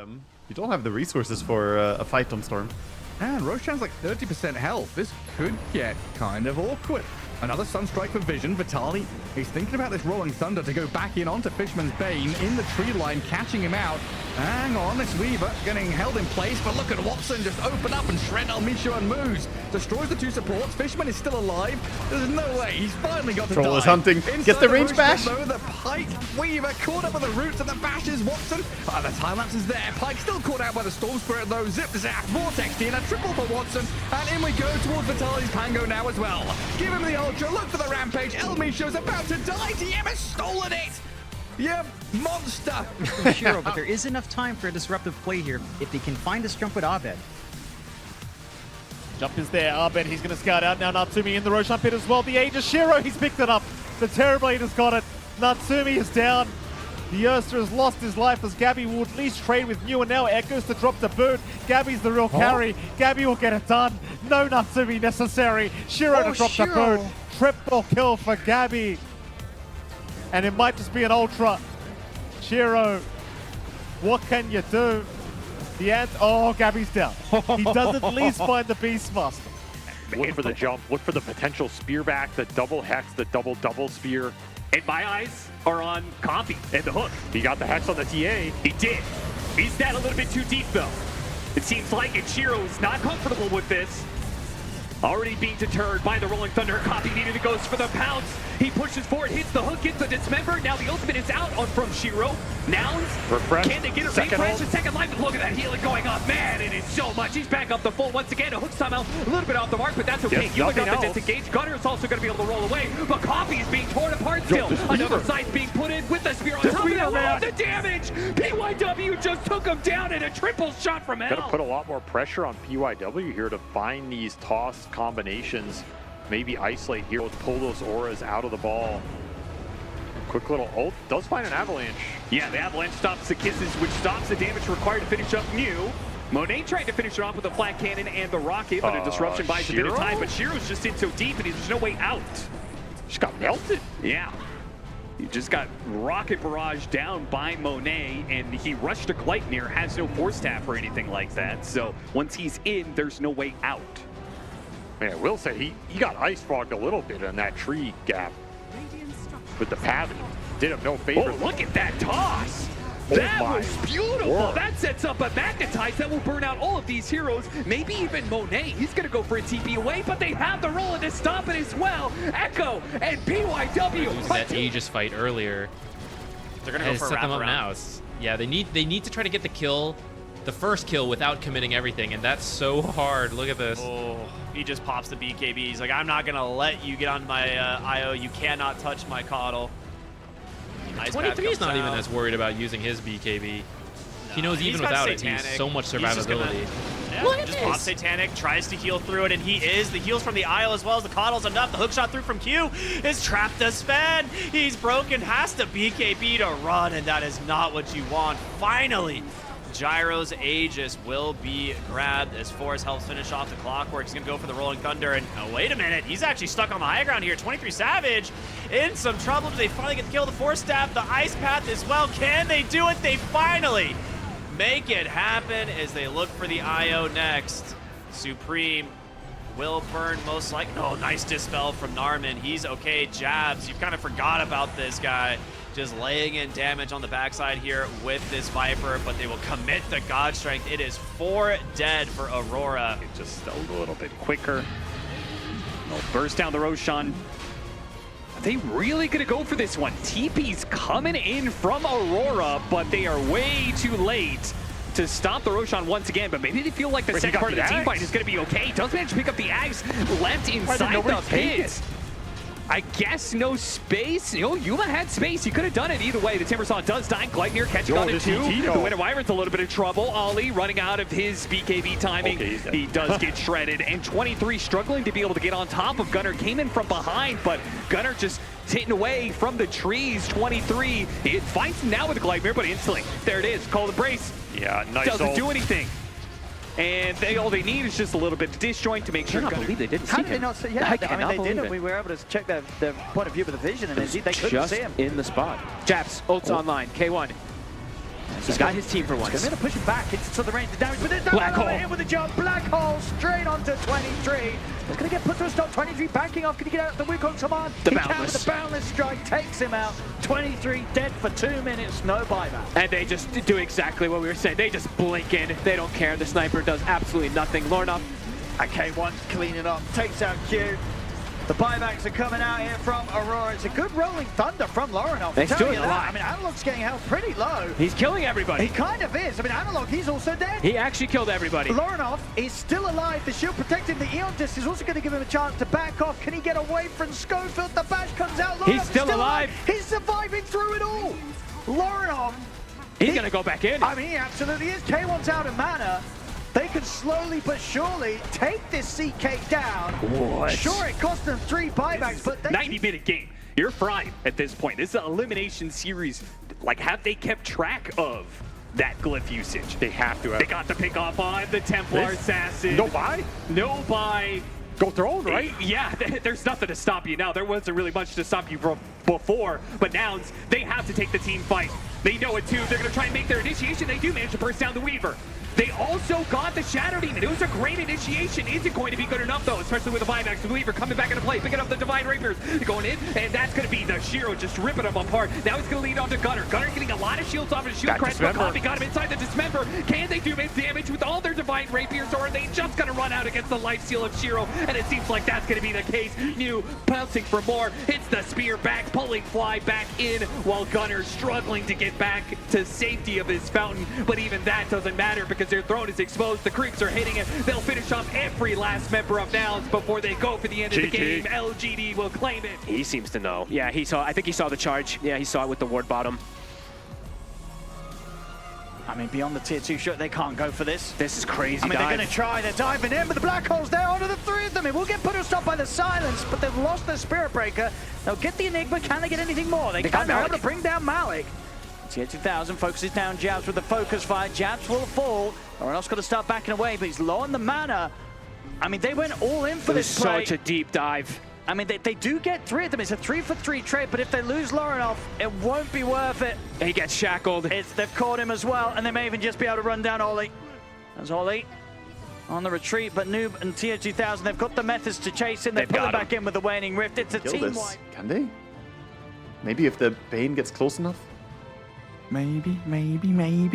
bottom. You don't have the resources for a fight on Storm. And Roshan's like 30% health. This could get kind of awkward. Another Sunstrike for Vision. Vitali is thinking about this Rolling Thunder to go back in onto Fishman's Bane in the tree line, catching him out. Hang on, this Weaver getting held in place, but look at Watson just open up and shred Almisho and Moose. Destroys the two supports. Fishman is still alive. There's no way. He's finally got to die. Troll is hunting. Inside Gets the range bash. Though, the Pike Weaver caught up with the roots of the bashes. Watson. The time lapse is there. Pike still caught out by the Storm Spirit though. Zip zap. Vortex in a triple for Watson. And in we go towards Vitali's Pango now as well. Give him the Ultra. Look for the Rampage. Elmisho's about to die. TM has stolen it. Yeah, monster. Sure, but there is enough time for a disruptive play here if they can find this jump with Abed. Jump is there. Abed, he's going to scout out now. Natsumi in the Roshan pit as well. The Aegis Shiro, he's picked it up. The Terrorblade has got it. Natsumi is down. The Ursa has lost his life as Gabby will at least trade with New, and now Echoes to drop the boot. Gabby's the real carry. Gabby will get it done. No Natsumi necessary. Shiro to drop the boot. Triple kill for Gabby. And it might just be an Ultra. Shiro, what can you do? The ant. Oh, Gabby's down. He does at least find the Beastmaster. Look for the jump. Look for the potential spear back, the double hex, the double spear. And my eyes are on Compy and the hook. He got the hex on the TA. He did. He's that a little bit too deep, though. It seems like Ichiro is not comfortable with this. Already being deterred by the Rolling Thunder. Compy needed to go for the pounce. He pushes forward, hits the hook, gets the dismember. Now the ultimate is out on from Shiro. Nouns. Refresh. Can they get a refresh? The second life. Look at that healing going on. Man, it is so much. He's back up the full once again. A hook somehow a little bit off the mark, but that's okay. Yes, You got nothing the else. disengage. Gunner is also going to be able to roll away, but Compy is being torn apart still. Another sight being put in with the spear on top of that. Love the damage. PYW just took him down in a triple shot from hell. Gotta put a lot more pressure on PYW here to find these toss combinations. Maybe isolate here, pull those auras out of the ball. Quick little ult, does find an avalanche. Yeah, the avalanche stops the kisses, which stops the damage required to finish up Mew. Monet tried to finish it off with the flat cannon and the rocket, but a disruption buys a bit of time. But Shiro's just in so deep, and there's no way out. Just got melted. Yeah. He just got rocket barrage down by Monet, and he rushed to Gleipnir, has no force tap or anything like that. So once he's in, there's no way out. Man, I will say he got ice fogged a little bit in that tree gap with the Pavi. Did him no favor. Oh, look at that toss! Oh, that my was beautiful! word. That sets up a magnetize that will burn out all of these heroes. Maybe even Monet. He's going to go for a TP away, but they have the roll to stop it as well. Echo and PYW. Losing that Aegis fight earlier. They're going to go for a set them up wraparound. now. Yeah, they need to try to get the kill, the first kill without committing everything, and that's so hard. Look at this. Oh, he just pops the BKB. He's like, I'm not going to let you get on my IO. You cannot touch my coddle. Nice 23 is not out. even as worried about using his BKB. No, He knows even got without Satanic. it, he's so much He's just gonna- survivability. Yeah, Look at just pops this. Satanic, tries to heal through it, and he is. The heals from the IO as well as the coddle's enough. The hook shot through from Q is trapped the Sven. He's broken, has to BKB to run, and that is not what you want. Finally, Gyro's Aegis will be grabbed as Force helps finish off the clockwork. He's going to go for the Rolling Thunder, and oh, wait a minute. He's actually stuck on the high ground here. 23 Savage in some trouble. Do they finally get the kill? The Force Staff, the Ice Path as well. Can they do it? They finally make it happen as they look for the IO next. Supreme will burn most likely. Oh, nice dispel from Narman. He's okay. Jabs, you kind of forgot about this guy. Just laying in damage on the backside here with this Viper, but they will commit the God Strength. It is 4 dead for Aurora. It just a little bit quicker. They'll burst down the Roshan. Are they really going to go for this one? TP's coming in from Aurora, but they are way too late to stop the Roshan once again. But maybe they feel like the second part of the team fight is going to be okay. He does manage to pick up the Ags left inside the pit. I guess no space. You know, Yuma had space. He could have done it either way. The Timbersaw does die. Gleipnir catching on it too. The Winter Wyvern's a little bit of trouble. Ollie running out of his BKB timing. Okay, he does get shredded. And 23 struggling to be able to get on top of Gunnar. Came in from behind, but Gunnar just hitting away from the trees. 23. It fights now with Gleipnir, but instantly, there it is. Call the brace. Yeah, nice. Doesn't do anything. And all they need is just a little bit of disjoint to make sure. I can't believe they didn't see How him. did they not see? Yeah, I mean, they did. We were able to check their point of view with the vision, and they couldn't Just see him. in the spot. Japs, ult's online. K1. He's got his team for once. He's going to push it back into the range of damage, but there's no Black hole. in with the jump. Black hole straight onto 23. It's going to get put to a stop. 23 backing off. Can he get out the Wukong command? The he can boundless. with the boundless strike. Takes him out. 23 dead for 2 minutes. No buyback. And they just do exactly what we were saying. They just blink in. They don't care. The sniper does absolutely nothing. Lornoff. K1 cleaning up. Takes out Q. The buybacks are coming out here from Aurora. It's a good rolling thunder from Lornoff. He's doing a lot. I mean, Analog's getting held pretty low. He's killing everybody. He kind of is. I mean, Analog, he's also dead. He actually killed everybody. Lornoff is still alive. The shield protecting the Eon Disc is also going to give him a chance to back off. Can he get away from Schofield? The bash comes out. Lornoff He's still alive. He's surviving through it all. Lornoff. He's going to go back in. I mean, he absolutely is. K1's out of mana. They can slowly but surely take this CK down. What? Sure, it cost them 3 buybacks, but they 90-minute game. You're fried at this point. This is an elimination series. Like, have they kept track of that glyph usage? They have to. They got to pick off on the Templar assassin. No buy? No buy. Go throne, right? Yeah, there's nothing to stop you now. There wasn't really much to stop you before, but now they have to take the team fight. They know it too. They're going to try and make their initiation. They do manage to burst down the Weaver. They also got the Shadow Demon. It was a great initiation. Is it going to be good enough, though? Especially with the buybacks. The Weaver coming back into play, picking up the Divine Rapiers. Going in, and that's going to be the Shiro just ripping them apart. Now he's going to lead on to Gunnar. Gunnar getting a lot of shields off his shield crest, but Coffee got him inside the Dismember. Can they do damage with all their Divine Rapiers, or are they just going to run out against the lifesteal of Shiro? And it seems like that's going to be the case. New pouncing for more. Hits the spear back, pulling Fly back in, while Gunnar struggling to get back to safety of his fountain. But even that doesn't matter because their throne is exposed. The creeps are hitting it. They'll finish off every last member of Nouns before they go for the end of the game. LGD will claim it. He seems to know. Yeah, he saw. I think he saw the charge. Yeah, he saw it with the ward bottom. I mean, beyond the tier 2 shot, they can't go for this. This is crazy. I mean, they're going to try. They're diving in, but the Black Hole's there onto the 3 of them. It will get put to stop by the Silence, but they've lost their Spirit Breaker. They'll get the Enigma. Can they get anything more? They can. They're able to bring down Malik. Tier 2000 focuses down Jabs with the focus fire. Jabs will fall. Lornoff's got to start backing away, but he's low on the mana. I mean, they went all in for this play. Such a deep dive. I mean, they do get 3 of them. It's a 3-for-3 trade, but if they lose Lornoff, it won't be worth it. He gets shackled. They've caught him as well, and they may even just be able to run down Ollie. That's Ollie on the retreat, but Noob and Tier 2000, they've got the methods to chase him. They pull him back in with the Waning Rift. It's a team wipe. Can they? Maybe if the Bane gets close enough? Maybe.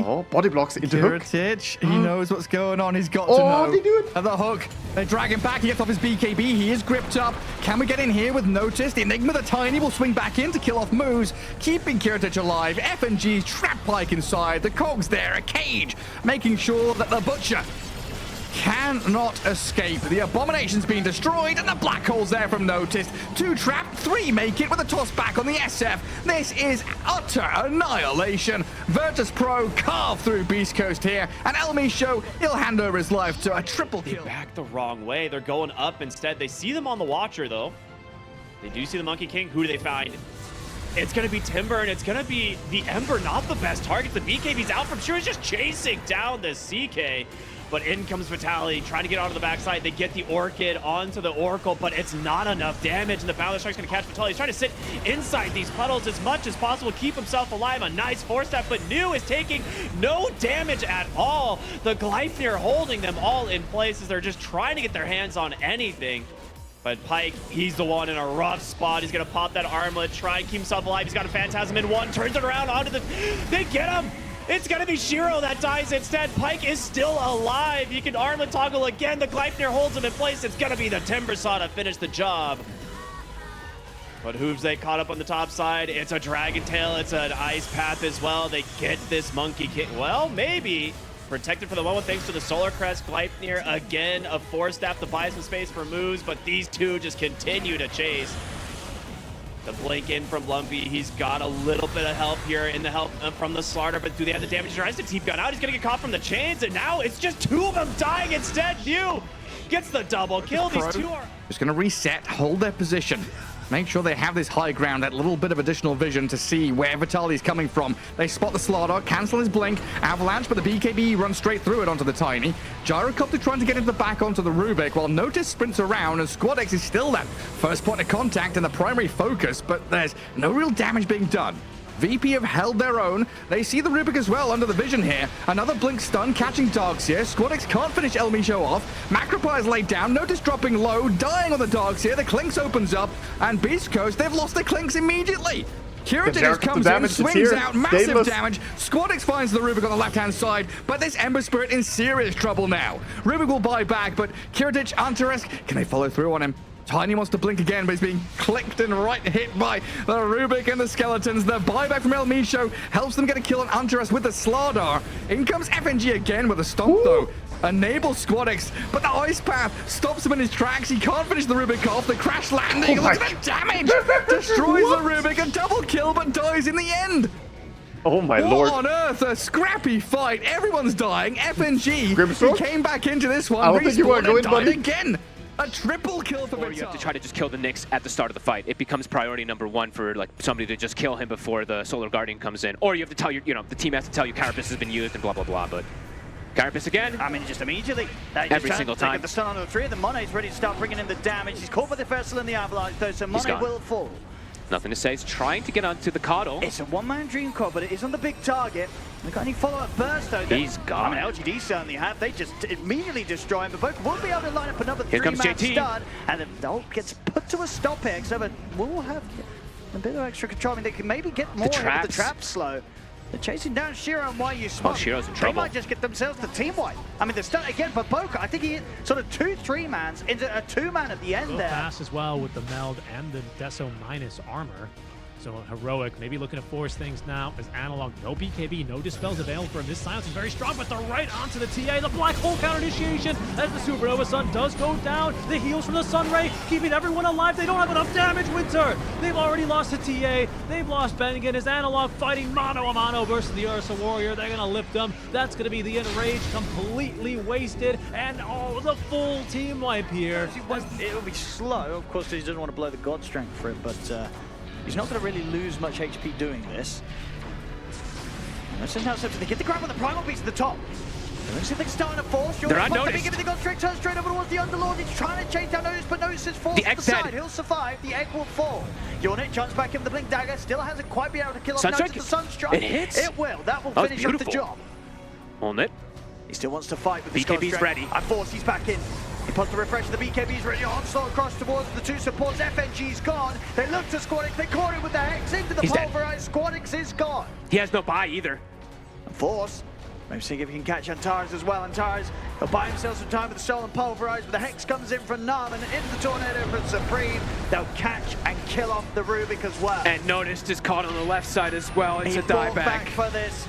Oh, body blocks into hook. Heritage. He knows what's going on. He's got to know. They do it. At the hook. They drag him back. He gets off his BKB. He is gripped up. Can we get in here with Notice? The Enigma the Tiny will swing back in to kill off Moose, keeping Heritage alive. FNG's trap Pike inside. The Cogs there, a cage, making sure that the Butcher cannot escape. The Abomination's been destroyed, and the Black Hole's there from Notice. 2 trapped, 3 make it with a toss back on the SF. This is utter annihilation. Virtus Pro carved through Beast Coast here, and El Micho, he'll hand over his life to a triple kill. Back the wrong way. They're going up instead. They see them on the Watcher, though. They do see the Monkey King. Who do they find? It's going to be Timber, and it's going to be the Ember, not the best target. The BKB's out from sure. He's just chasing down the CK. But in comes Vitality, trying to get onto the backside. They get the Orchid onto the Oracle, but it's not enough damage, and the Boundless Strike's going to catch Vitality. He's trying to sit inside these puddles as much as possible, keep himself alive. A nice 4-step, but New is taking no damage at all. The Gleipnir holding them all in place as they're just trying to get their hands on anything. But Pike, he's the one in a rough spot. He's going to pop that armlet, try and keep himself alive. He's got a Phantasm in one, turns it around onto the... They get him! It's going to be Shiro that dies instead. Pike is still alive. You can armlet toggle again. The Gleipnir holds him in place. It's going to be the Timber Saw to finish the job. But Hooves, they caught up on the top side. It's a Dragon Tail. It's an Ice Path as well. They get this Monkey King. Well, maybe. Protected for the moment thanks to the Solar Crest. Gleipnir, again, a 4-step to buy some space for moves, but these two just continue to chase. The blink in from Lumpy. He's got a little bit of help here in the help from the Slardar, but do they have the damage? He tries to teep gun out. He's going to get caught from the chains, and now it's just 2 of them dying instead. New gets the double kill. These 2 are... Just going to reset, hold their position. Make sure they have this high ground, that little bit of additional vision to see where Vitality's coming from. They spot the Slardar, cancel his blink, Avalanche, but the BKB runs straight through it onto the Tiny. Gyrocopter trying to get into the back onto the Rubik, while Notice sprints around, and Squad X is still that first point of contact and the primary focus, but there's no real damage being done. VP have held their own. They see the Rubik as well under the vision here. Another blink stun catching dogs here. Squadix can't finish El Micho off. Macropie is laid down. Notice dropping low, dying on the dogs here. The Clinks opens up, and Beast Coast, they've lost their Clinks immediately. Curative comes in, swings out, massive damage. Squadix finds the Rubik on the left-hand side, but this Ember Spirit in serious trouble now. Rubik will buy back, but Curative, Antares, can they follow through on him? Tiny wants to blink again, but he's being clicked and hit by the Rubik and the Skeletons. The buyback from El Micho helps them get a kill on Antares with the Slardar. In comes FNG again with a stomp, though. Enables Squadix, but the Ice Path stops him in his tracks. He can't finish the Rubik off. The crash landing, look at the damage! Destroys the Rubik, a double kill, but dies in the end. Oh my lord. What on earth? A scrappy fight. Everyone's dying. FNG, he came back into this one. I don't think you want to go in, buddy. Again. A triple kill for Or you have to try to just kill the Nyx at the start of the fight. It becomes priority number one for like somebody to just kill him before the Solar Guardian comes in. Or you have to tell your, the team has to tell you Carapace has been used and blah blah blah. But Carapace again. I mean, just immediately. Every single time. They get the stun on the three of them. Mone's ready to start bringing in the damage. He's caught by the Vessel and the Avalanche though, so Monet will fall. Nothing to say. He's trying to get onto the Coddle. It's a one-man dream call, but it is on the big target. They got any follow-up burst though? He's gone. I mean, LGD certainly have. They just immediately destroy him, but both will be able to line up another Here comes three-man JT. stun, and the Ult gets put to a stop here. So will have a bit of extra control. I mean, they can maybe get more here, but the trap's slow. They're chasing down Shiro and why you smoke. Oh, Shiro's in They trouble. might just get themselves the team wipe. I mean, the stun again for Boca. I think he hit sort of 2-3-mans into a 2-man at the end there. Fast as well with the meld and the Deso minus armor. So Heroic maybe looking to force things now as Analog. No BKB, no dispels available for him. This silence is very strong, but they're right onto the TA. The black hole counter initiation as the Supernova Sun does go down. The heals from the Sunray keeping everyone alive. They don't have enough damage, Winter. They've already lost the TA. They've lost Bennigan as Analog fighting mano a mano versus the Ursa Warrior. They're gonna lift them. That's gonna be the Enrage completely wasted, and the full team wipe here. It'll be slow, of course, he doesn't want to blow the God Strength for it, but he's not going to really lose much HP doing this. And this is now set to they get the grab on the Primal Beast at the top. Looks like they're starting to force. They're unnoticed. The God Strength turns straight over towards the Underlord. He's trying to chase down Notice, but Notice is forced to the side. He'll survive. The egg will fall. Unit jumps back in with the Blink Dagger. Still hasn't quite been able to kill off Notice. The Sunstrike. It hits. It will. That will finish up the job. On it. He still wants to fight with the BKB's ready. And Force, he's back in. He puts the refresh, the BKB's ready. Onslaught across towards the two supports. FNG's gone. They look to Squadix. They caught him with the Hex into the Pulverize. Squadix is gone. He has no buy either. And Force, maybe see if he can catch Antares as well. Antares, he'll buy himself some time with the Soul and Pulverize, but the Hex comes in from Nam and into the Tornado from Supreme. They'll catch and kill off the Rubik as well. And Noticed is caught on the left side as well. It's a dieback. Back for this.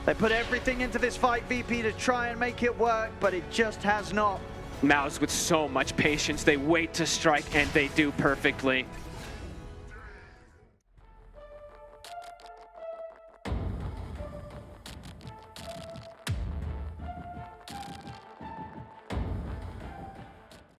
They put everything into this fight, VP, to try and make it work, but it just has not. Mouse with so much patience, they wait to strike and they do perfectly.